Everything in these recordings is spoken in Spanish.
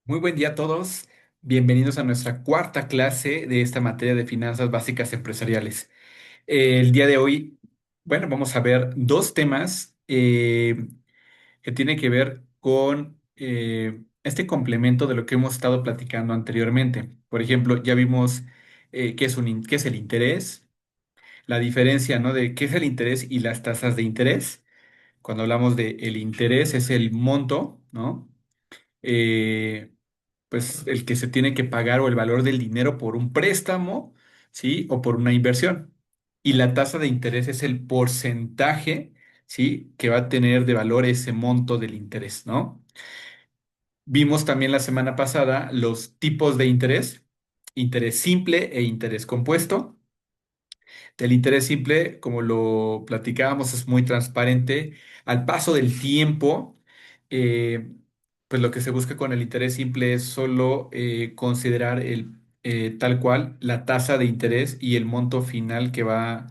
Muy buen día a todos. Bienvenidos a nuestra cuarta clase de esta materia de finanzas básicas empresariales. El día de hoy, bueno, vamos a ver dos temas que tienen que ver con este complemento de lo que hemos estado platicando anteriormente. Por ejemplo, ya vimos qué es el interés, la diferencia, ¿no? De qué es el interés y las tasas de interés. Cuando hablamos de el interés es el monto, ¿no? eh, pues el que se tiene que pagar o el valor del dinero por un préstamo, ¿sí? O por una inversión. Y la tasa de interés es el porcentaje, ¿sí? Que va a tener de valor ese monto del interés, ¿no? Vimos también la semana pasada los tipos de interés simple e interés compuesto. El interés simple, como lo platicábamos, es muy transparente. Al paso del tiempo, eh, pues lo que se busca con el interés simple es solo considerar tal cual la tasa de interés y el monto final que va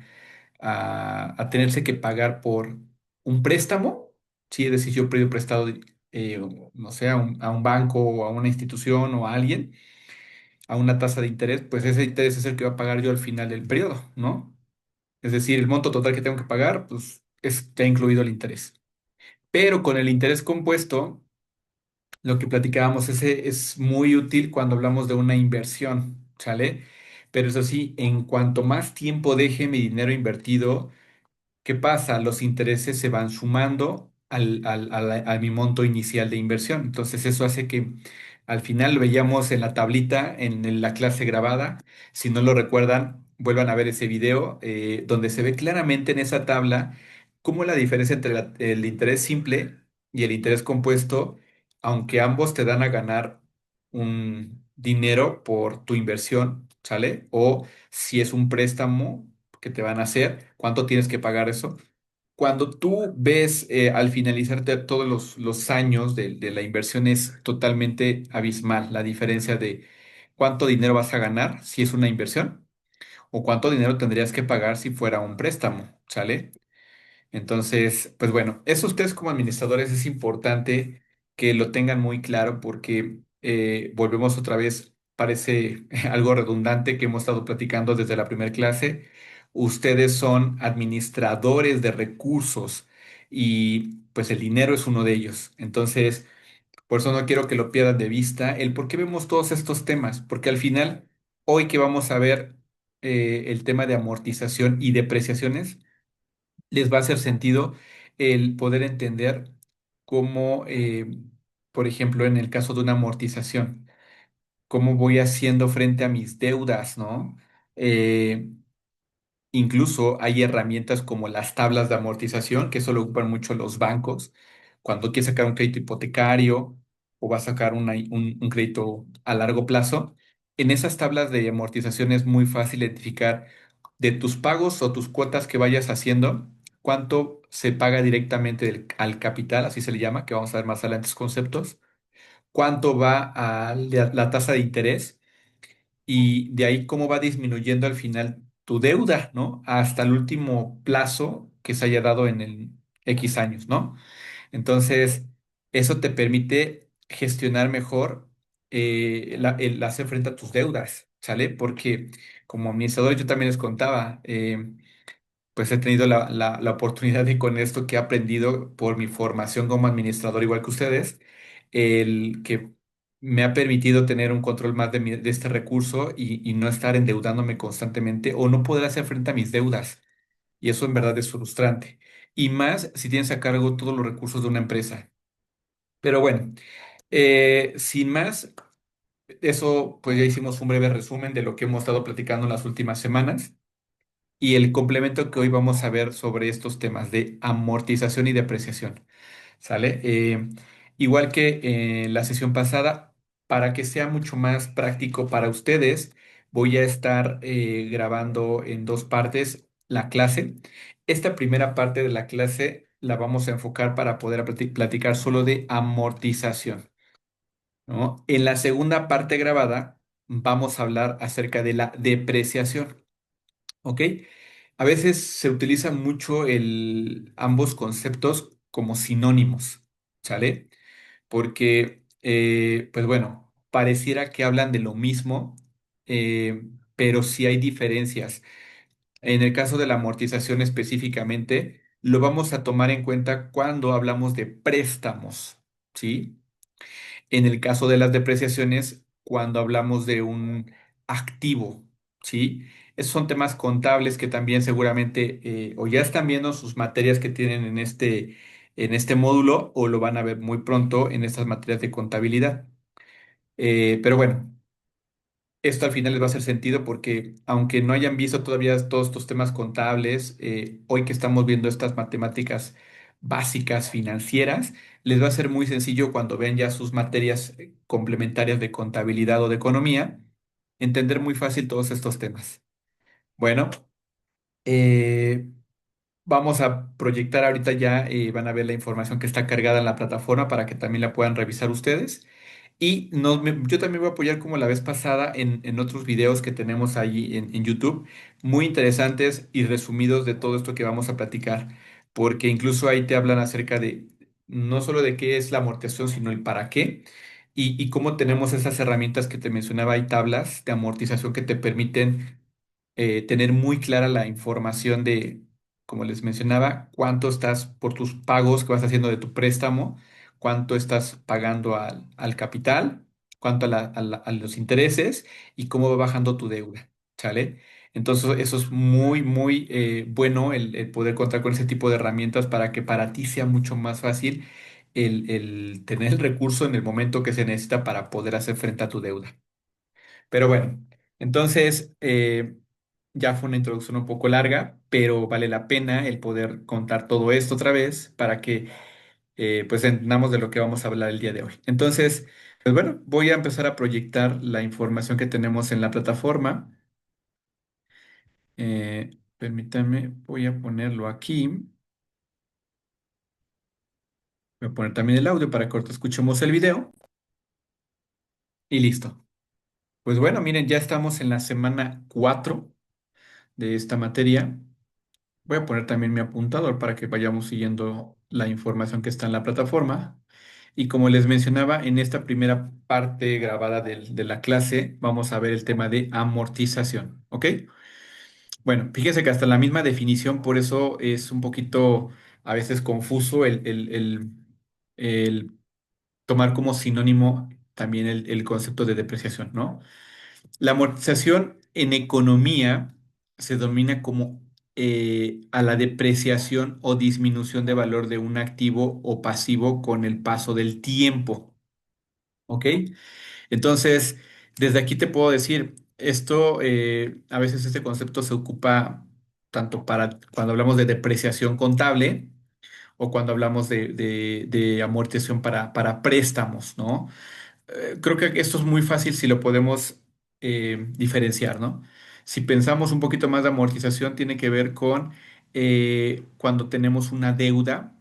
a tenerse que pagar por un préstamo. Si es decir, yo pido prestado, no sé, a un banco o a una institución o a alguien, a una tasa de interés, pues ese interés es el que va a pagar yo al final del periodo, ¿no? Es decir, el monto total que tengo que pagar, pues está incluido el interés. Pero con el interés compuesto, lo que platicábamos, ese es muy útil cuando hablamos de una inversión, ¿sale? Pero eso sí, en cuanto más tiempo deje mi dinero invertido, ¿qué pasa? Los intereses se van sumando a mi monto inicial de inversión. Entonces eso hace que al final lo veíamos en la tablita, en la clase grabada. Si no lo recuerdan, vuelvan a ver ese video donde se ve claramente en esa tabla cómo la diferencia entre el interés simple y el interés compuesto, aunque ambos te dan a ganar un dinero por tu inversión, ¿sale? O si es un préstamo que te van a hacer, cuánto tienes que pagar eso. Cuando tú ves al finalizarte todos los años de la inversión es totalmente abismal la diferencia de cuánto dinero vas a ganar si es una inversión o cuánto dinero tendrías que pagar si fuera un préstamo, ¿sale? Entonces, pues bueno, eso ustedes como administradores es importante que lo tengan muy claro porque volvemos otra vez, parece algo redundante que hemos estado platicando desde la primera clase. Ustedes son administradores de recursos y pues el dinero es uno de ellos. Entonces, por eso no quiero que lo pierdan de vista el por qué vemos todos estos temas, porque al final, hoy que vamos a ver el tema de amortización y depreciaciones, les va a hacer sentido el poder entender cómo, por ejemplo, en el caso de una amortización, cómo voy haciendo frente a mis deudas, ¿no? Eh, Incluso hay herramientas como las tablas de amortización, que eso lo ocupan mucho los bancos. Cuando quieres sacar un crédito hipotecario o vas a sacar un crédito a largo plazo, en esas tablas de amortización es muy fácil identificar de tus pagos o tus cuotas que vayas haciendo, cuánto se paga directamente al capital, así se le llama, que vamos a ver más adelante esos conceptos, cuánto va a la tasa de interés y de ahí cómo va disminuyendo al final tu deuda, ¿no? Hasta el último plazo que se haya dado en el X años, ¿no? Entonces, eso te permite gestionar mejor el hacer frente a tus deudas, ¿sale? Porque como administrador yo también les contaba, pues he tenido la oportunidad de con esto que he aprendido por mi formación como administrador, igual que ustedes, el que me ha permitido tener un control más de este recurso y no estar endeudándome constantemente o no poder hacer frente a mis deudas. Y eso en verdad es frustrante. Y más si tienes a cargo todos los recursos de una empresa. Pero bueno, sin más, eso pues ya hicimos un breve resumen de lo que hemos estado platicando en las últimas semanas y el complemento que hoy vamos a ver sobre estos temas de amortización y depreciación. ¿Sale? Igual que en la sesión pasada, para que sea mucho más práctico para ustedes, voy a estar grabando en dos partes la clase. Esta primera parte de la clase la vamos a enfocar para poder platicar solo de amortización, ¿no? En la segunda parte grabada vamos a hablar acerca de la depreciación. ¿Ok? A veces se utilizan mucho ambos conceptos como sinónimos, ¿sale? Porque, pues bueno, pareciera que hablan de lo mismo, pero sí hay diferencias. En el caso de la amortización específicamente, lo vamos a tomar en cuenta cuando hablamos de préstamos, ¿sí? En el caso de las depreciaciones, cuando hablamos de un activo, ¿sí? Esos son temas contables que también seguramente o ya están viendo sus materias que tienen en este módulo o lo van a ver muy pronto en estas materias de contabilidad. Pero bueno. Esto al final les va a hacer sentido porque aunque no hayan visto todavía todos estos temas contables, hoy que estamos viendo estas matemáticas básicas financieras, les va a ser muy sencillo cuando vean ya sus materias complementarias de contabilidad o de economía, entender muy fácil todos estos temas. Bueno, eh, vamos a proyectar ahorita ya, van a ver la información que está cargada en la plataforma para que también la puedan revisar ustedes. Y yo también voy a apoyar como la vez pasada en otros videos que tenemos ahí en YouTube, muy interesantes y resumidos de todo esto que vamos a platicar, porque incluso ahí te hablan acerca de no solo de qué es la amortización, sino el para qué, y cómo tenemos esas herramientas que te mencionaba, hay tablas de amortización que te permiten tener muy clara la información de, como les mencionaba, cuánto estás por tus pagos que vas haciendo de tu préstamo, cuánto estás pagando al capital, cuánto a los intereses y cómo va bajando tu deuda, ¿sale? Entonces, eso es muy, muy bueno el poder contar con ese tipo de herramientas para que para ti sea mucho más fácil el tener el recurso en el momento que se necesita para poder hacer frente a tu deuda. Pero bueno, entonces ya fue una introducción un poco larga, pero vale la pena el poder contar todo esto otra vez para que pues entendamos de lo que vamos a hablar el día de hoy. Entonces, pues bueno, voy a empezar a proyectar la información que tenemos en la plataforma. Permítanme, voy a ponerlo aquí. Voy a poner también el audio para que ahorita escuchemos el video y listo. Pues bueno, miren, ya estamos en la semana 4 de esta materia. Voy a poner también mi apuntador para que vayamos siguiendo la información que está en la plataforma. Y como les mencionaba, en esta primera parte grabada de la clase, vamos a ver el tema de amortización. ¿Ok? Bueno, fíjense que hasta la misma definición, por eso es un poquito a veces confuso el tomar como sinónimo también el concepto de depreciación, ¿no? La amortización en economía se denomina como a la depreciación o disminución de valor de un activo o pasivo con el paso del tiempo. ¿Ok? Entonces, desde aquí te puedo decir, esto, a veces este concepto se ocupa tanto para cuando hablamos de depreciación contable o cuando hablamos de amortización para préstamos, ¿no? Creo que esto es muy fácil si lo podemos diferenciar, ¿no? Si pensamos un poquito más de amortización, tiene que ver con cuando tenemos una deuda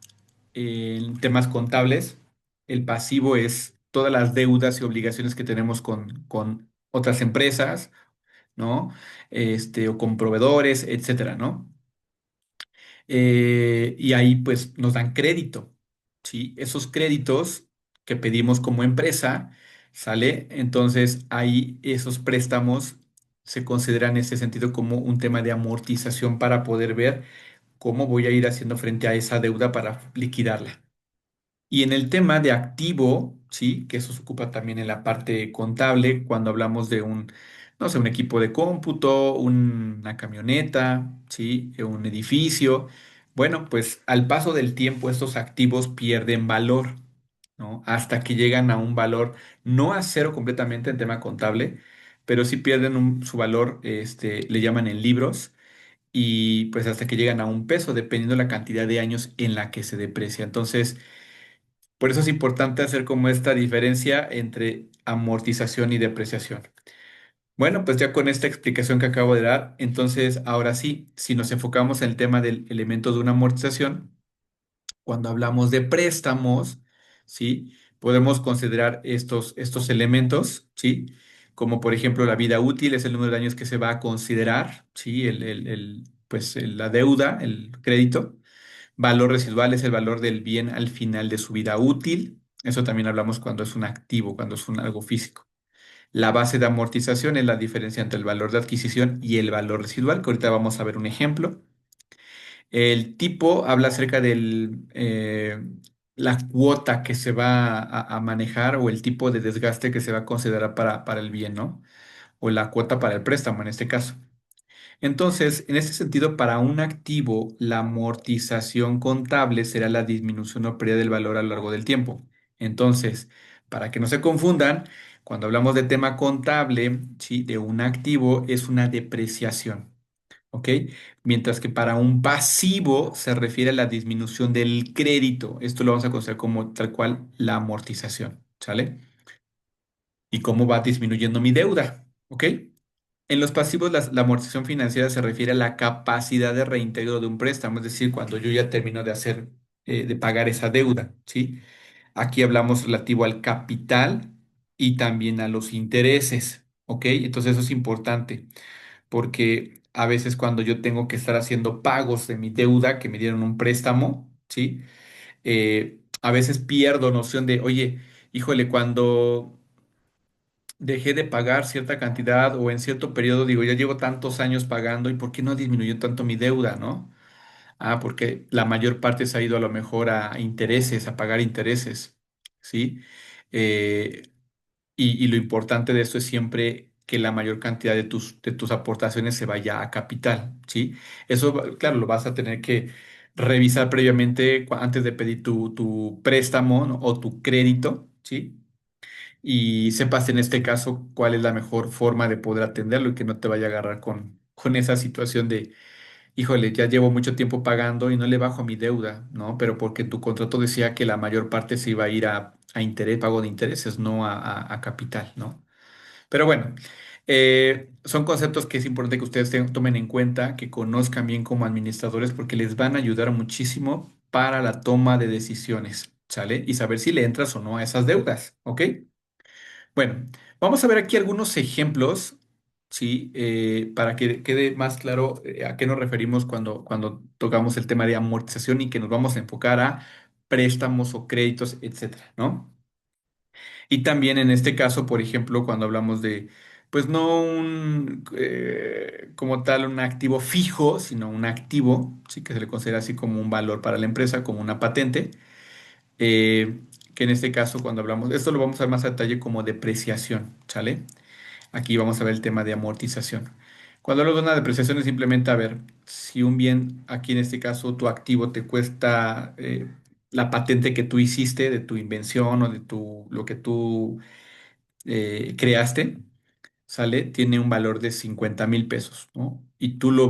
en temas contables. El pasivo es todas las deudas y obligaciones que tenemos con otras empresas, ¿no? O con proveedores, etcétera, ¿no? Y ahí pues nos dan crédito, ¿sí? Esos créditos que pedimos como empresa, ¿sale? Entonces ahí esos préstamos se consideran en ese sentido como un tema de amortización para poder ver cómo voy a ir haciendo frente a esa deuda para liquidarla. Y en el tema de activo, sí, que eso se ocupa también en la parte contable, cuando hablamos de un, no sé, un equipo de cómputo, una camioneta, sí, un edificio. Bueno, pues al paso del tiempo estos activos pierden valor, ¿no? Hasta que llegan a un valor, no a cero completamente en tema contable, pero sí pierden su valor, le llaman en libros, y pues hasta que llegan a un peso, dependiendo la cantidad de años en la que se deprecia. Entonces, por eso es importante hacer como esta diferencia entre amortización y depreciación. Bueno, pues ya con esta explicación que acabo de dar, entonces ahora sí, si nos enfocamos en el tema del elemento de una amortización, cuando hablamos de préstamos, ¿sí? Podemos considerar estos elementos, ¿sí? Como por ejemplo la vida útil es el número de años que se va a considerar, ¿sí? La deuda, el crédito. Valor residual es el valor del bien al final de su vida útil. Eso también hablamos cuando es un activo, cuando es algo físico. La base de amortización es la diferencia entre el valor de adquisición y el valor residual, que ahorita vamos a ver un ejemplo. El tipo habla acerca del la cuota que se va a manejar o el tipo de desgaste que se va a considerar para el bien, ¿no? O la cuota para el préstamo en este caso. Entonces, en este sentido, para un activo, la amortización contable será la disminución o pérdida del valor a lo largo del tiempo. Entonces, para que no se confundan, cuando hablamos de tema contable, ¿sí? De un activo es una depreciación, ¿ok? Mientras que para un pasivo se refiere a la disminución del crédito. Esto lo vamos a considerar como tal cual la amortización, ¿sale? Y cómo va disminuyendo mi deuda, ¿ok? En los pasivos, la amortización financiera se refiere a la capacidad de reintegro de un préstamo, es decir, cuando yo ya termino de hacer, de pagar esa deuda, ¿sí? Aquí hablamos relativo al capital y también a los intereses, ¿ok? Entonces eso es importante porque a veces cuando yo tengo que estar haciendo pagos de mi deuda que me dieron un préstamo, ¿sí? A veces pierdo noción de, oye, híjole, cuando dejé de pagar cierta cantidad o en cierto periodo, digo, ya llevo tantos años pagando y ¿por qué no disminuyó tanto mi deuda, no? Ah, porque la mayor parte se ha ido a lo mejor a intereses, a pagar intereses, ¿sí? Eh, y lo importante de esto es siempre que la mayor cantidad de tus aportaciones se vaya a capital, ¿sí? Eso, claro, lo vas a tener que revisar previamente antes de pedir tu préstamo, ¿no? O tu crédito, ¿sí? Y sepas en este caso cuál es la mejor forma de poder atenderlo y que no te vaya a agarrar con esa situación de, híjole, ya llevo mucho tiempo pagando y no le bajo a mi deuda, ¿no? Pero porque tu contrato decía que la mayor parte se iba a ir a interés, pago de intereses, no a capital, ¿no? Pero bueno, son conceptos que es importante que ustedes tomen en cuenta, que conozcan bien como administradores, porque les van a ayudar muchísimo para la toma de decisiones, ¿sale? Y saber si le entras o no a esas deudas, ¿ok? Bueno, vamos a ver aquí algunos ejemplos, ¿sí? Para que quede más claro a qué nos referimos cuando tocamos el tema de amortización y que nos vamos a enfocar a préstamos o créditos, etcétera, ¿no? Y también en este caso, por ejemplo, cuando hablamos de, pues no un, como tal, un activo fijo, sino un activo, sí que se le considera así como un valor para la empresa, como una patente, eh, que en este caso, cuando hablamos, esto lo vamos a ver más a detalle como depreciación, ¿sale? Aquí vamos a ver el tema de amortización. Cuando hablo de una depreciación es simplemente a ver si un bien, aquí en este caso tu activo te cuesta la patente que tú hiciste de tu invención o de lo que tú creaste, ¿sale? Tiene un valor de 50,000 pesos, ¿no? Y tú lo eh,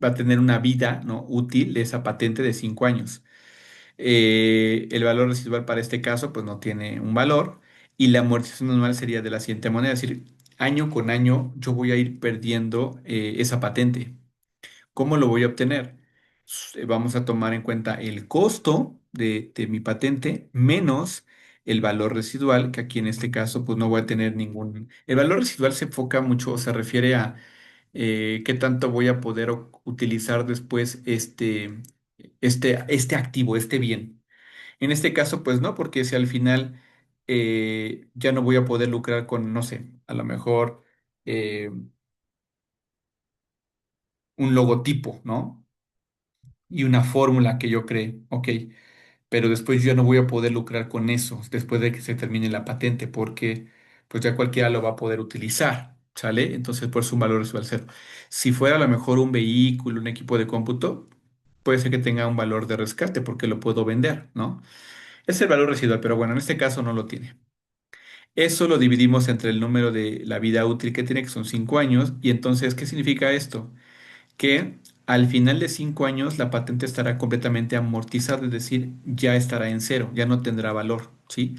va a tener una vida, ¿no? Útil de esa patente de 5 años. El valor residual para este caso, pues no tiene un valor y la amortización anual sería de la siguiente manera, es decir, año con año yo voy a ir perdiendo esa patente. ¿Cómo lo voy a obtener? Vamos a tomar en cuenta el costo de mi patente menos el valor residual, que aquí en este caso pues no voy a tener ningún... El valor residual se enfoca mucho, se refiere a qué tanto voy a poder utilizar después este activo, este bien. En este caso, pues no, porque si al final ya no voy a poder lucrar con, no sé, a lo mejor eh, un logotipo, ¿no? Y una fórmula que yo creé, ok, pero después yo ya no voy a poder lucrar con eso después de que se termine la patente, porque pues ya cualquiera lo va a poder utilizar, ¿sale? Entonces, por eso un valor residual cero. Si fuera a lo mejor un vehículo, un equipo de cómputo, puede ser que tenga un valor de rescate porque lo puedo vender, ¿no? Es el valor residual, pero bueno, en este caso no lo tiene. Eso lo dividimos entre el número de la vida útil que tiene, que son 5 años, y entonces, ¿qué significa esto? Que al final de 5 años la patente estará completamente amortizada, es decir, ya estará en cero, ya no tendrá valor, ¿sí?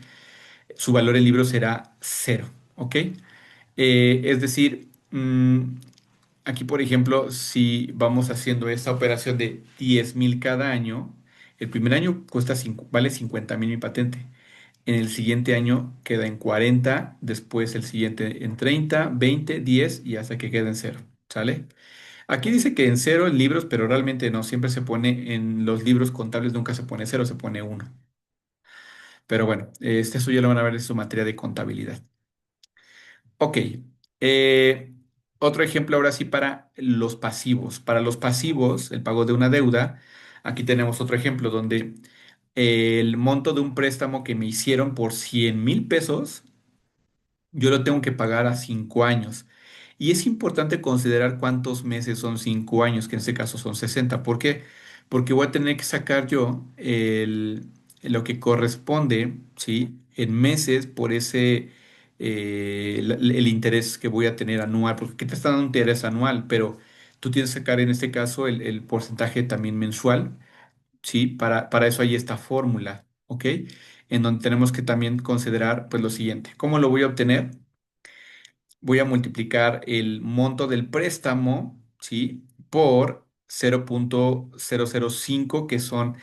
Su valor en libro será cero, ¿ok? Es decir, aquí por ejemplo, si vamos haciendo esta operación de 10,000 cada año, el primer año vale 50,000 mi patente. En el siguiente año queda en 40, después el siguiente en 30, 20, 10 y hasta que quede en cero, ¿sale? Aquí dice que en cero en libros, pero realmente no, siempre se pone en los libros contables, nunca se pone cero, se pone uno. Pero bueno, eso ya lo van a ver en su materia de contabilidad. Ok. eh, Otro ejemplo ahora sí para los pasivos. Para los pasivos, el pago de una deuda, aquí tenemos otro ejemplo donde el monto de un préstamo que me hicieron por 100,000 pesos, yo lo tengo que pagar a 5 años. Y es importante considerar cuántos meses son 5 años, que en este caso son 60. ¿Por qué? Porque voy a tener que sacar yo lo que corresponde, ¿sí? En meses por el interés que voy a tener anual, porque aquí te están dando un interés anual, pero tú tienes que sacar en este caso el porcentaje también mensual, ¿sí? Para eso hay esta fórmula, ¿ok? En donde tenemos que también considerar pues lo siguiente. ¿Cómo lo voy a obtener? Voy a multiplicar el monto del préstamo, ¿sí? Por 0,005, que son,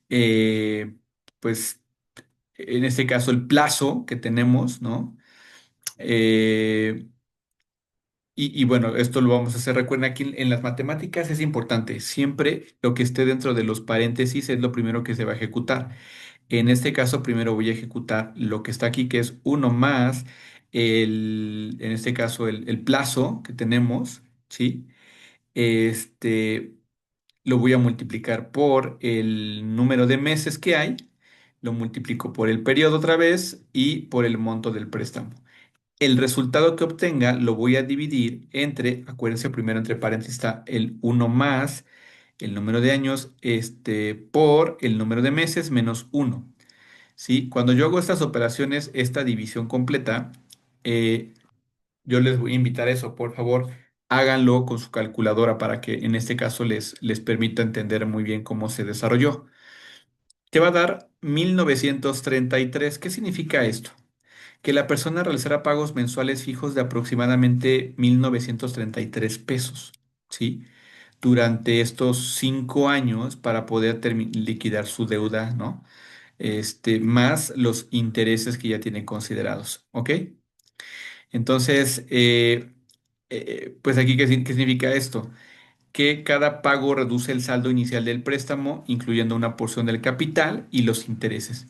eh, pues, en este caso, el plazo que tenemos, ¿no? Eh, y bueno, esto lo vamos a hacer. Recuerden, aquí en las matemáticas es importante, siempre lo que esté dentro de los paréntesis es lo primero que se va a ejecutar. En este caso, primero voy a ejecutar lo que está aquí, que es uno más en este caso, el plazo que tenemos, ¿sí? Este, lo voy a multiplicar por el número de meses que hay, lo multiplico por el periodo otra vez y por el monto del préstamo. El resultado que obtenga lo voy a dividir entre, acuérdense, primero entre paréntesis está el uno más el número de años, por el número de meses menos uno. ¿Sí? Cuando yo hago estas operaciones, esta división completa, eh, yo les voy a invitar a eso, por favor, háganlo con su calculadora para que en este caso les permita entender muy bien cómo se desarrolló. Te va a dar 1933. ¿Qué significa esto? Que la persona realizará pagos mensuales fijos de aproximadamente 1933 pesos, ¿sí? Durante estos 5 años para poder liquidar su deuda, ¿no? Más los intereses que ya tienen considerados, ¿ok? Entonces, pues aquí, ¿qué significa esto? Que cada pago reduce el saldo inicial del préstamo, incluyendo una porción del capital y los intereses.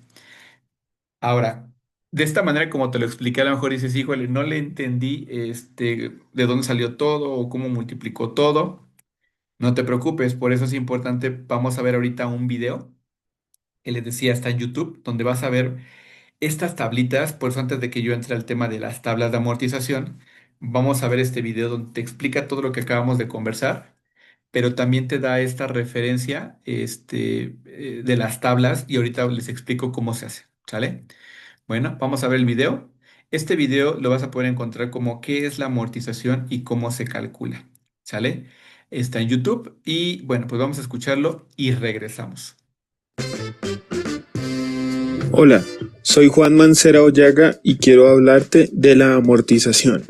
Ahora, de esta manera, como te lo expliqué, a lo mejor dices, híjole, no le entendí, de dónde salió todo o cómo multiplicó todo. No te preocupes, por eso es importante. Vamos a ver ahorita un video que les decía, está en YouTube, donde vas a ver estas tablitas. Por eso, antes de que yo entre al tema de las tablas de amortización, vamos a ver este video donde te explica todo lo que acabamos de conversar, pero también te da esta referencia, de las tablas, y ahorita les explico cómo se hace, ¿sale? Bueno, vamos a ver el video. Este video lo vas a poder encontrar como qué es la amortización y cómo se calcula, ¿sale? Está en YouTube y bueno, pues vamos a escucharlo y regresamos. Hola, soy Juan Mancera Ollaga y quiero hablarte de la amortización.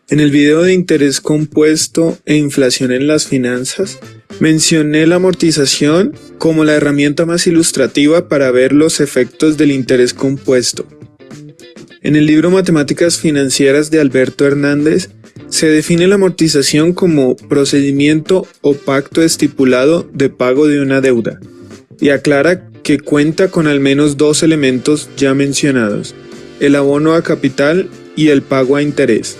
En el video de interés compuesto e inflación en las finanzas, mencioné la amortización como la herramienta más ilustrativa para ver los efectos del interés compuesto. En el libro Matemáticas Financieras de Alberto Hernández, se define la amortización como procedimiento o pacto estipulado de pago de una deuda, y aclara que cuenta con al menos dos elementos ya mencionados, el abono a capital y el pago a interés.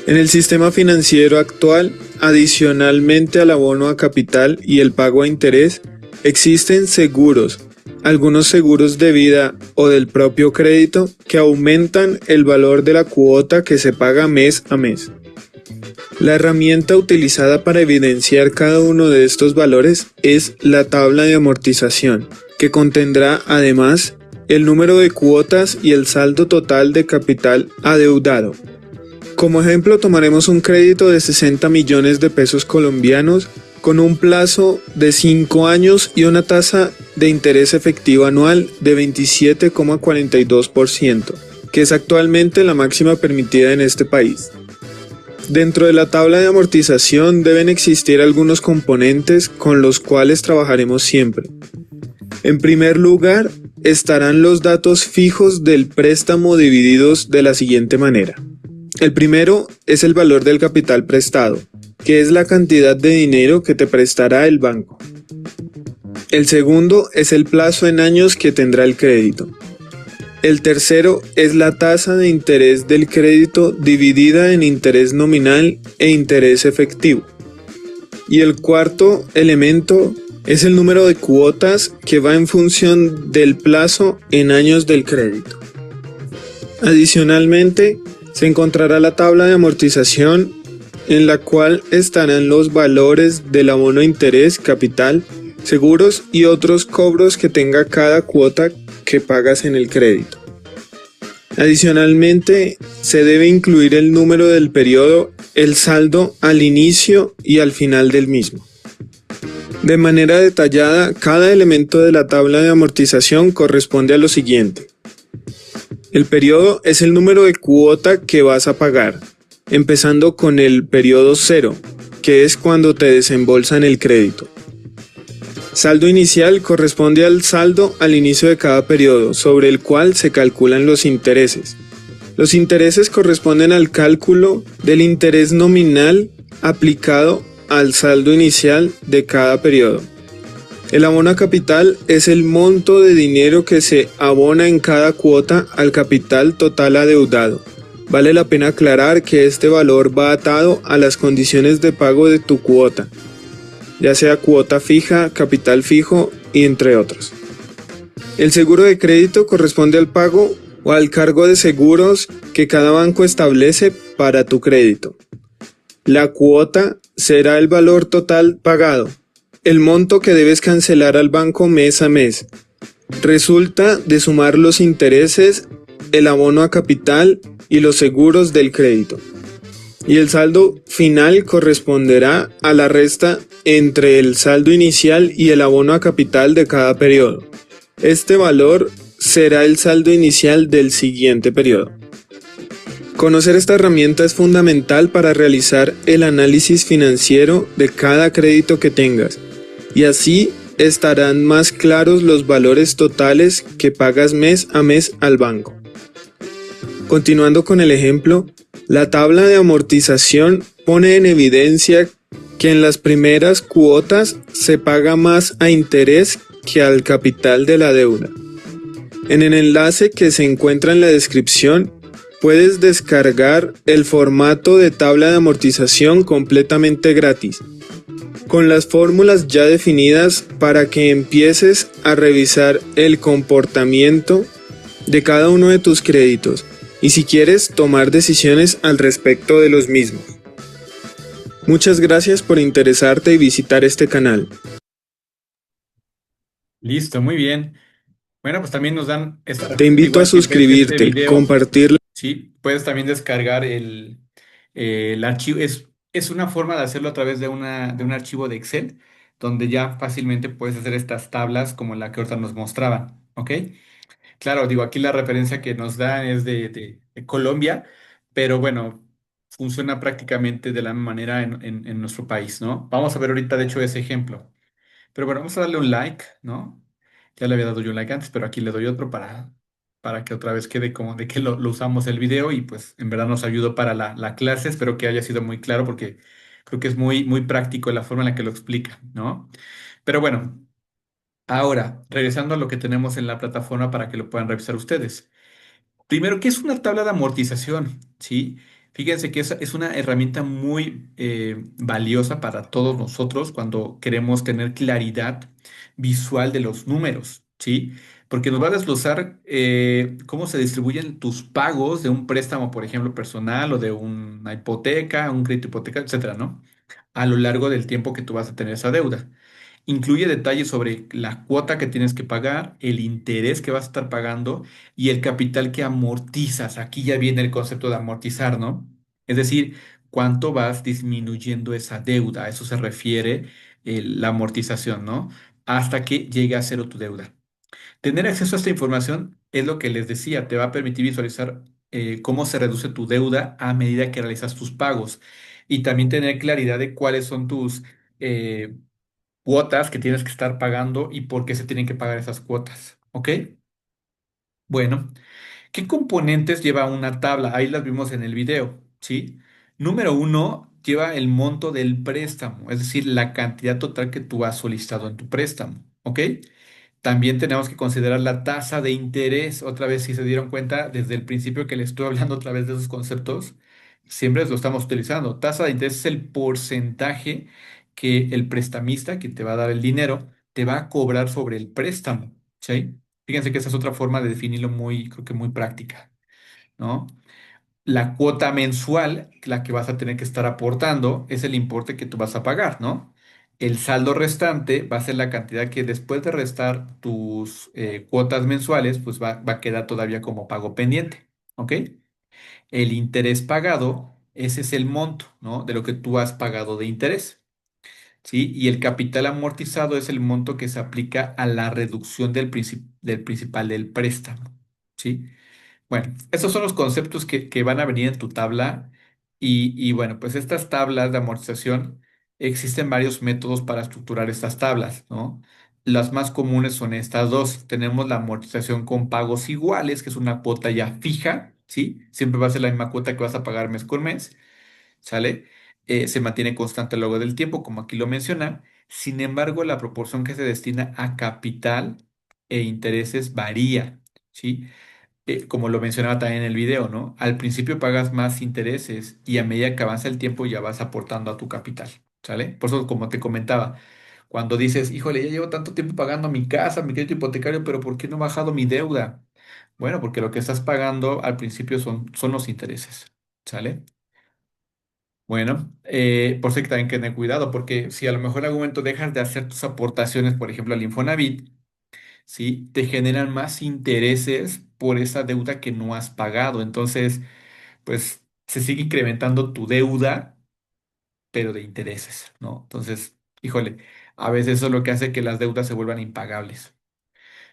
En el sistema financiero actual, adicionalmente al abono a capital y el pago a interés, existen seguros, algunos seguros de vida o del propio crédito que aumentan el valor de la cuota que se paga mes a mes. La herramienta utilizada para evidenciar cada uno de estos valores es la tabla de amortización, que contendrá además el número de cuotas y el saldo total de capital adeudado. Como ejemplo, tomaremos un crédito de 60 millones de pesos colombianos con un plazo de 5 años y una tasa de interés efectivo anual de 27,42%, que es actualmente la máxima permitida en este país. Dentro de la tabla de amortización deben existir algunos componentes con los cuales trabajaremos siempre. En primer lugar, estarán los datos fijos del préstamo divididos de la siguiente manera. El primero es el valor del capital prestado, que es la cantidad de dinero que te prestará el banco. El segundo es el plazo en años que tendrá el crédito. El tercero es la tasa de interés del crédito dividida en interés nominal e interés efectivo. Y el cuarto elemento es el número de cuotas que va en función del plazo en años del crédito. Adicionalmente, se encontrará la tabla de amortización en la cual estarán los valores del abono de interés, capital, seguros y otros cobros que tenga cada cuota que pagas en el crédito. Adicionalmente, se debe incluir el número del periodo, el saldo al inicio y al final del mismo. De manera detallada, cada elemento de la tabla de amortización corresponde a lo siguiente. El periodo es el número de cuota que vas a pagar, empezando con el periodo 0, que es cuando te desembolsan el crédito. Saldo inicial corresponde al saldo al inicio de cada periodo, sobre el cual se calculan los intereses. Los intereses corresponden al cálculo del interés nominal aplicado al saldo inicial de cada periodo. El abono a capital es el monto de dinero que se abona en cada cuota al capital total adeudado. Vale la pena aclarar que este valor va atado a las condiciones de pago de tu cuota, ya sea cuota fija, capital fijo y entre otros. El seguro de crédito corresponde al pago o al cargo de seguros que cada banco establece para tu crédito. La cuota será el valor total pagado, el monto que debes cancelar al banco mes a mes. Resulta de sumar los intereses, el abono a capital y los seguros del crédito. Y el saldo final corresponderá a la resta entre el saldo inicial y el abono a capital de cada periodo. Este valor será el saldo inicial del siguiente periodo. Conocer esta herramienta es fundamental para realizar el análisis financiero de cada crédito que tengas, y así estarán más claros los valores totales que pagas mes a mes al banco. Continuando con el ejemplo, la tabla de amortización pone en evidencia que en las primeras cuotas se paga más a interés que al capital de la deuda. En el enlace que se encuentra en la descripción, puedes descargar el formato de tabla de amortización completamente gratis, con las fórmulas ya definidas para que empieces a revisar el comportamiento de cada uno de tus créditos y si quieres tomar decisiones al respecto de los mismos. Muchas gracias por interesarte y visitar este canal. Listo, muy bien. Bueno, pues también nos dan esta Te herramienta, invito a igual si ves este suscribirte, video, compartirlo. sí, puedes también descargar el archivo. Es una forma de hacerlo a través de un archivo de Excel, donde ya fácilmente puedes hacer estas tablas como la que ahorita nos mostraban, ¿ok? Claro, digo, aquí la referencia que nos dan es de Colombia, pero bueno, funciona prácticamente de la misma manera en nuestro país, ¿no? Vamos a ver ahorita, de hecho, ese ejemplo. Pero bueno, vamos a darle un like, ¿no? Ya le había dado yo un like antes, pero aquí le doy otro para que otra vez quede como de que lo usamos el video y pues en verdad nos ayudó para la clase. Espero que haya sido muy claro porque creo que es muy práctico la forma en la que lo explica, ¿no? Pero bueno, ahora, regresando a lo que tenemos en la plataforma para que lo puedan revisar ustedes. Primero, ¿qué es una tabla de amortización? ¿Sí? Fíjense que es una herramienta muy valiosa para todos nosotros cuando queremos tener claridad visual de los números, ¿sí? Porque nos va a desglosar cómo se distribuyen tus pagos de un préstamo, por ejemplo, personal o de una hipoteca, un crédito hipotecario, etcétera, ¿no? A lo largo del tiempo que tú vas a tener esa deuda. Incluye detalles sobre la cuota que tienes que pagar, el interés que vas a estar pagando y el capital que amortizas. Aquí ya viene el concepto de amortizar, ¿no? Es decir, cuánto vas disminuyendo esa deuda. A eso se refiere la amortización, ¿no? Hasta que llegue a cero tu deuda. Tener acceso a esta información es lo que les decía, te va a permitir visualizar cómo se reduce tu deuda a medida que realizas tus pagos y también tener claridad de cuáles son tus cuotas que tienes que estar pagando y por qué se tienen que pagar esas cuotas. ¿Ok? Bueno, ¿qué componentes lleva una tabla? Ahí las vimos en el video, ¿sí? Número uno, lleva el monto del préstamo, es decir, la cantidad total que tú has solicitado en tu préstamo. ¿ok? También tenemos que considerar la tasa de interés. Otra vez, si se dieron cuenta, desde el principio que les estuve hablando otra vez de esos conceptos, siempre lo estamos utilizando. Tasa de interés es el porcentaje que el prestamista, que te va a dar el dinero, te va a cobrar sobre el préstamo, ¿sí? Fíjense que esa es otra forma de definirlo muy, creo que muy práctica, ¿no? La cuota mensual, la que vas a tener que estar aportando, es el importe que tú vas a pagar, ¿no? El saldo restante va a ser la cantidad que después de restar tus cuotas mensuales, pues va a quedar todavía como pago pendiente, ¿ok? El interés pagado, ese es el monto, ¿no? De lo que tú has pagado de interés, ¿sí? Y el capital amortizado es el monto que se aplica a la reducción del principal del préstamo, ¿sí? Bueno, esos son los conceptos que van a venir en tu tabla y bueno, pues estas tablas de amortización, existen varios métodos para estructurar estas tablas, ¿no? Las más comunes son estas dos. Tenemos la amortización con pagos iguales, que es una cuota ya fija, ¿sí? Siempre va a ser la misma cuota que vas a pagar mes con mes, ¿sale? Se mantiene constante a lo largo del tiempo, como aquí lo menciona. Sin embargo, la proporción que se destina a capital e intereses varía, ¿sí? Como lo mencionaba también en el video, ¿no? Al principio pagas más intereses y a medida que avanza el tiempo ya vas aportando a tu capital, ¿sale? Por eso, como te comentaba, cuando dices, híjole, ya llevo tanto tiempo pagando mi casa, mi crédito hipotecario, pero ¿por qué no he bajado mi deuda? Bueno, porque lo que estás pagando al principio son los intereses, ¿sale? Bueno, por eso hay que también tener cuidado, porque si a lo mejor en algún momento dejas de hacer tus aportaciones, por ejemplo, al Infonavit, ¿sí? Te generan más intereses por esa deuda que no has pagado. Entonces, pues se sigue incrementando tu deuda, pero de intereses, ¿no? Entonces, híjole, a veces eso es lo que hace que las deudas se vuelvan impagables.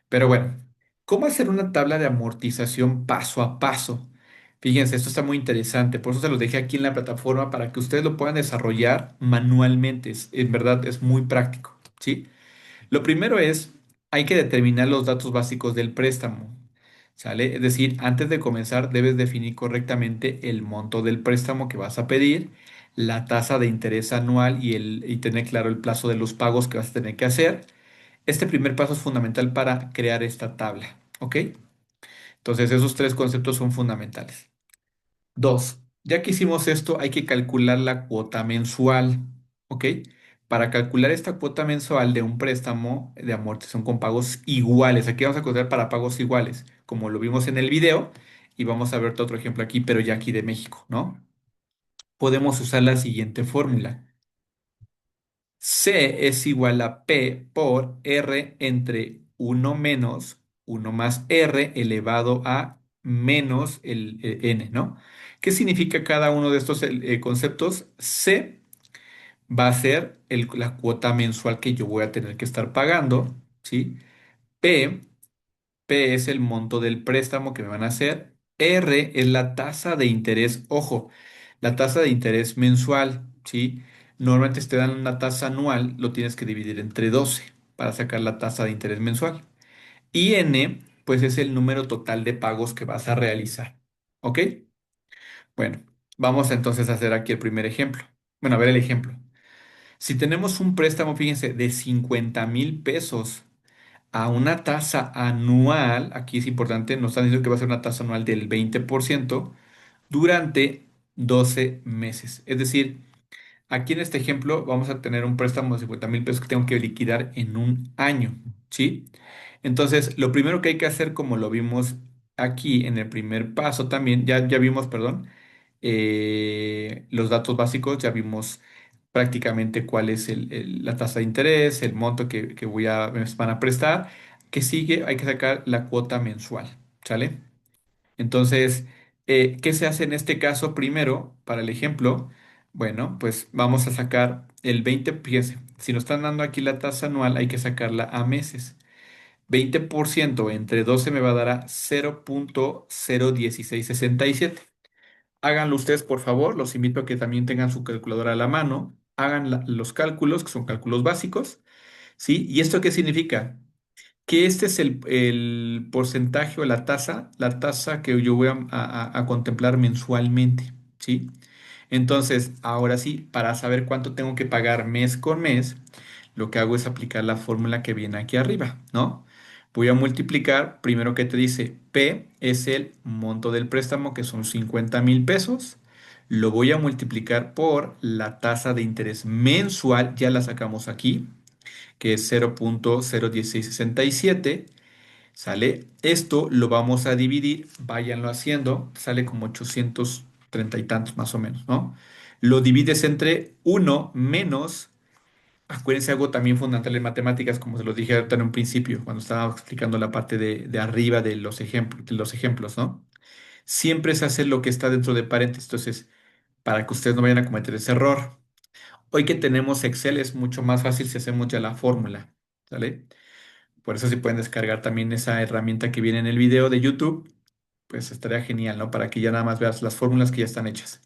Pero bueno, ¿cómo hacer una tabla de amortización paso a paso? Fíjense, esto está muy interesante, por eso se los dejé aquí en la plataforma para que ustedes lo puedan desarrollar manualmente. En verdad es muy práctico, ¿sí? Lo primero es, hay que determinar los datos básicos del préstamo, ¿sale? Es decir, antes de comenzar debes definir correctamente el monto del préstamo que vas a pedir, la tasa de interés anual y tener claro el plazo de los pagos que vas a tener que hacer. Este primer paso es fundamental para crear esta tabla, ¿ok? Entonces, esos tres conceptos son fundamentales. Dos, ya que hicimos esto, hay que calcular la cuota mensual, ¿ok? Para calcular esta cuota mensual de un préstamo de amortización con pagos iguales, aquí vamos a considerar para pagos iguales, como lo vimos en el video, y vamos a ver otro ejemplo aquí, pero ya aquí de México, ¿no? Podemos usar la siguiente fórmula. C es igual a P por R entre uno menos uno más R elevado a menos el N, ¿no? ¿Qué significa cada uno de estos conceptos? C va a ser la cuota mensual que yo voy a tener que estar pagando, ¿sí? P P es el monto del préstamo que me van a hacer. R es la tasa de interés. Ojo, la tasa de interés mensual, ¿sí? Normalmente si te dan una tasa anual, lo tienes que dividir entre 12 para sacar la tasa de interés mensual. Y N, pues es el número total de pagos que vas a realizar. ¿Ok? Bueno, vamos entonces a hacer aquí el primer ejemplo. Bueno, a ver el ejemplo. Si tenemos un préstamo, fíjense, de 50,000 pesos a una tasa anual, aquí es importante, nos están diciendo que va a ser una tasa anual del 20% durante 12 meses. Es decir, aquí en este ejemplo vamos a tener un préstamo de 50,000 pesos que tengo que liquidar en un año, ¿sí? Entonces, lo primero que hay que hacer, como lo vimos aquí en el primer paso también, ya vimos, perdón, los datos básicos, ya vimos prácticamente cuál es la tasa de interés, el monto que me van a prestar. Que sigue, hay que sacar la cuota mensual, ¿sale? Entonces, ¿qué se hace en este caso primero para el ejemplo? Bueno, pues vamos a sacar el 20, fíjense, si nos están dando aquí la tasa anual, hay que sacarla a meses. 20% entre 12 me va a dar a 0,01667. Háganlo ustedes, por favor. Los invito a que también tengan su calculadora a la mano. Hagan los cálculos, que son cálculos básicos, ¿sí? ¿Y esto qué significa? Que este es el porcentaje o la tasa que yo voy a contemplar mensualmente, ¿sí? Entonces, ahora sí, para saber cuánto tengo que pagar mes con mes, lo que hago es aplicar la fórmula que viene aquí arriba, ¿no? Voy a multiplicar, primero que te dice, P es el monto del préstamo, que son 50,000 pesos. Lo voy a multiplicar por la tasa de interés mensual, ya la sacamos aquí, que es 0,01667. ¿Sale? Esto lo vamos a dividir, váyanlo haciendo, sale como 830 y tantos más o menos, ¿no? Lo divides entre uno menos, acuérdense algo también fundamental en matemáticas, como se los dije ahorita en un principio, cuando estaba explicando la parte de arriba de los ejemplos, ¿no? Siempre se hace lo que está dentro de paréntesis, entonces, para que ustedes no vayan a cometer ese error. Hoy que tenemos Excel es mucho más fácil si hacemos ya la fórmula, ¿sale? Por eso si pueden descargar también esa herramienta que viene en el video de YouTube, pues estaría genial, ¿no? Para que ya nada más veas las fórmulas que ya están hechas.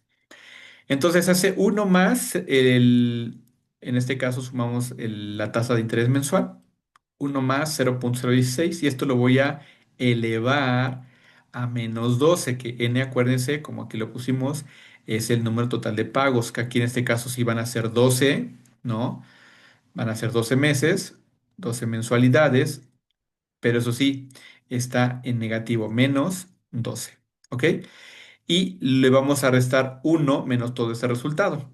Entonces hace uno más en este caso sumamos la tasa de interés mensual, uno más 0,016 y esto lo voy a elevar a -12 que n, acuérdense, como aquí lo pusimos, es el número total de pagos, que aquí en este caso sí van a ser 12, ¿no? Van a ser 12 meses, 12 mensualidades, pero eso sí, está en negativo, -12, ¿ok? Y le vamos a restar uno menos todo este resultado.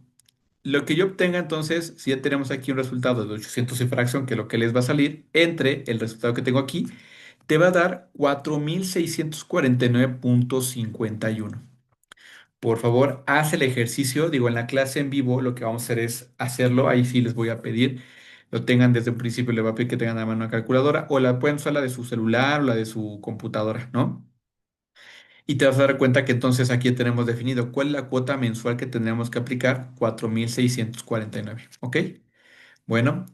Lo que yo obtenga entonces, si ya tenemos aquí un resultado de 800 y fracción, que es lo que les va a salir, entre el resultado que tengo aquí, te va a dar 4,649,51. Por favor, haz el ejercicio. Digo, en la clase en vivo lo que vamos a hacer es hacerlo. Ahí sí les voy a pedir, lo tengan desde un principio, les voy a pedir que tengan a mano una calculadora o la pueden usar la de su celular o la de su computadora, ¿no? Y te vas a dar cuenta que entonces aquí ya tenemos definido cuál es la cuota mensual que tendríamos que aplicar, 4,649, ¿ok? Bueno,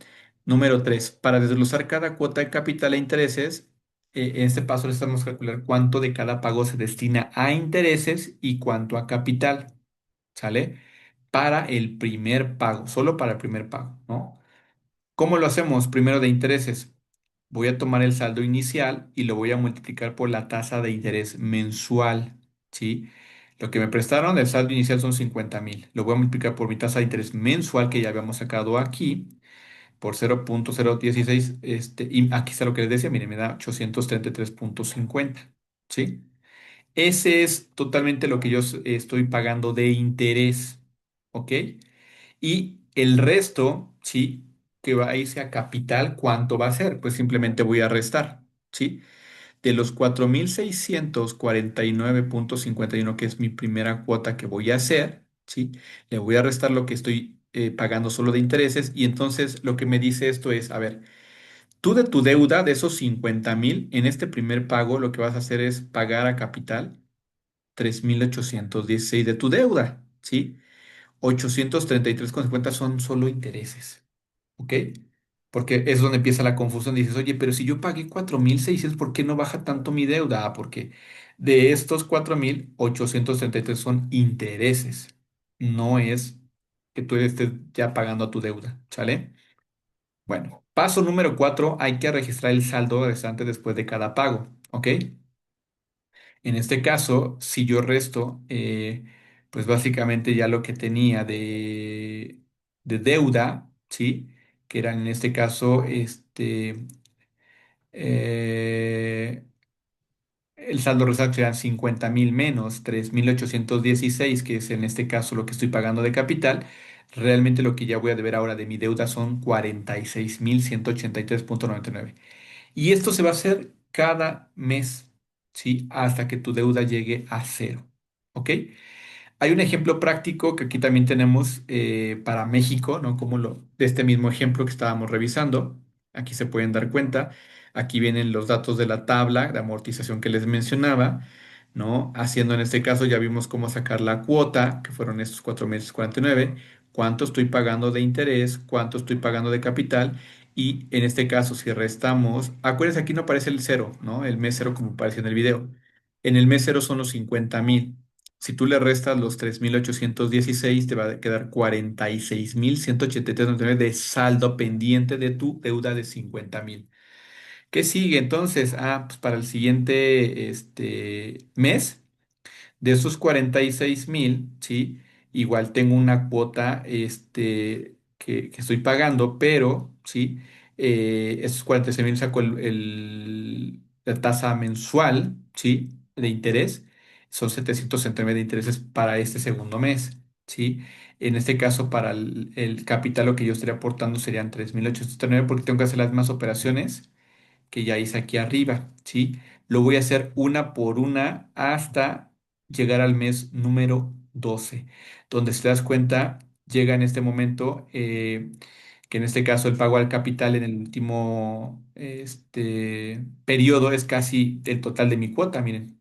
número 3, para desglosar cada cuota de capital e intereses, en este paso necesitamos calcular cuánto de cada pago se destina a intereses y cuánto a capital, ¿sale? Para el primer pago, solo para el primer pago, ¿no? ¿Cómo lo hacemos? Primero de intereses. Voy a tomar el saldo inicial y lo voy a multiplicar por la tasa de interés mensual, ¿sí? Lo que me prestaron, el saldo inicial son 50,000. Lo voy a multiplicar por mi tasa de interés mensual que ya habíamos sacado aquí, por 0,016. Y aquí está lo que les decía, miren, me da 833,50, ¿sí? Ese es totalmente lo que yo estoy pagando de interés, ¿ok? Y el resto, ¿sí? Que va a irse a capital, ¿cuánto va a ser? Pues simplemente voy a restar, ¿sí? De los 4,649,51, que es mi primera cuota que voy a hacer, ¿sí? Le voy a restar lo que estoy pagando solo de intereses y entonces lo que me dice esto es, a ver, tú de tu deuda, de esos 50,000, en este primer pago lo que vas a hacer es pagar a capital 3,816 de tu deuda, ¿sí? 833,50 son solo intereses, ¿ok? Porque es donde empieza la confusión. Dices, oye, pero si yo pagué 4,600, ¿por qué no baja tanto mi deuda? Ah, porque de estos 4,833 son intereses. No es que tú estés ya pagando a tu deuda, ¿sale? Bueno, paso número 4, hay que registrar el saldo restante después de cada pago, ¿ok? En este caso, si yo resto, pues básicamente ya lo que tenía de deuda, ¿sí? Que eran en este caso, eh, el saldo restante eran 50,000 menos 3,816, que es en este caso lo que estoy pagando de capital. Realmente lo que ya voy a deber ahora de mi deuda son 46,183,99. Y esto se va a hacer cada mes, ¿sí? Hasta que tu deuda llegue a cero, ¿ok? Hay un ejemplo práctico que aquí también tenemos para México, ¿no? De este mismo ejemplo que estábamos revisando. Aquí se pueden dar cuenta. Aquí vienen los datos de la tabla de amortización que les mencionaba, ¿no? Haciendo en este caso, ya vimos cómo sacar la cuota, que fueron estos 4,049, cuánto estoy pagando de interés, cuánto estoy pagando de capital. Y en este caso, si restamos, acuérdense, aquí no aparece el cero, ¿no? El mes cero como aparece en el video. En el mes cero son los 50,000. Si tú le restas los 3,816, te va a quedar 46,183,99 de saldo pendiente de tu deuda de 50,000. ¿Qué sigue entonces? Ah, pues para el siguiente mes, de esos 46,000, ¿sí? Igual tengo una cuota, que estoy pagando, pero sí, esos 46,000 saco la tasa mensual, sí, de interés, son 769 de intereses para este segundo mes, sí. En este caso, para el capital, lo que yo estaría aportando serían 3,809 porque tengo que hacer las más operaciones que ya hice aquí arriba, ¿sí? Lo voy a hacer una por una hasta llegar al mes número 12, donde si te das cuenta, llega en este momento, que en este caso el pago al capital en el último periodo es casi el total de mi cuota, miren,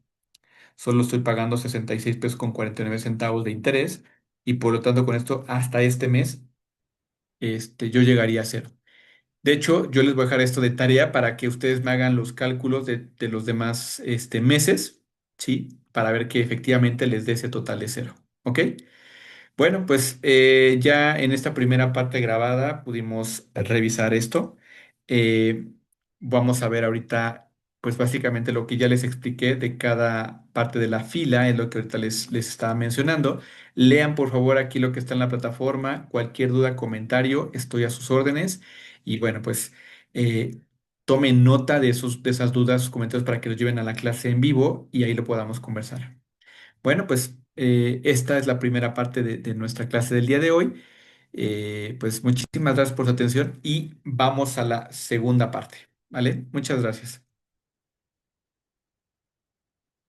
solo estoy pagando 66 pesos con 49 centavos de interés y por lo tanto con esto hasta este mes, yo llegaría a cero. De hecho, yo les voy a dejar esto de tarea para que ustedes me hagan los cálculos de los demás meses, ¿sí? Para ver que efectivamente les dé ese total de cero, ¿ok? Bueno, pues ya en esta primera parte grabada pudimos revisar esto. Eh, Vamos a ver ahorita, pues básicamente lo que ya les expliqué de cada parte de la fila, es lo que ahorita les estaba mencionando. Lean por favor aquí lo que está en la plataforma. Cualquier duda, comentario, estoy a sus órdenes. Y bueno, pues eh, tomen nota de esas dudas, comentarios para que los lleven a la clase en vivo y ahí lo podamos conversar. Bueno, pues esta es la primera parte de nuestra clase del día de hoy. Pues muchísimas gracias por su atención y vamos a la segunda parte, ¿vale? Muchas gracias.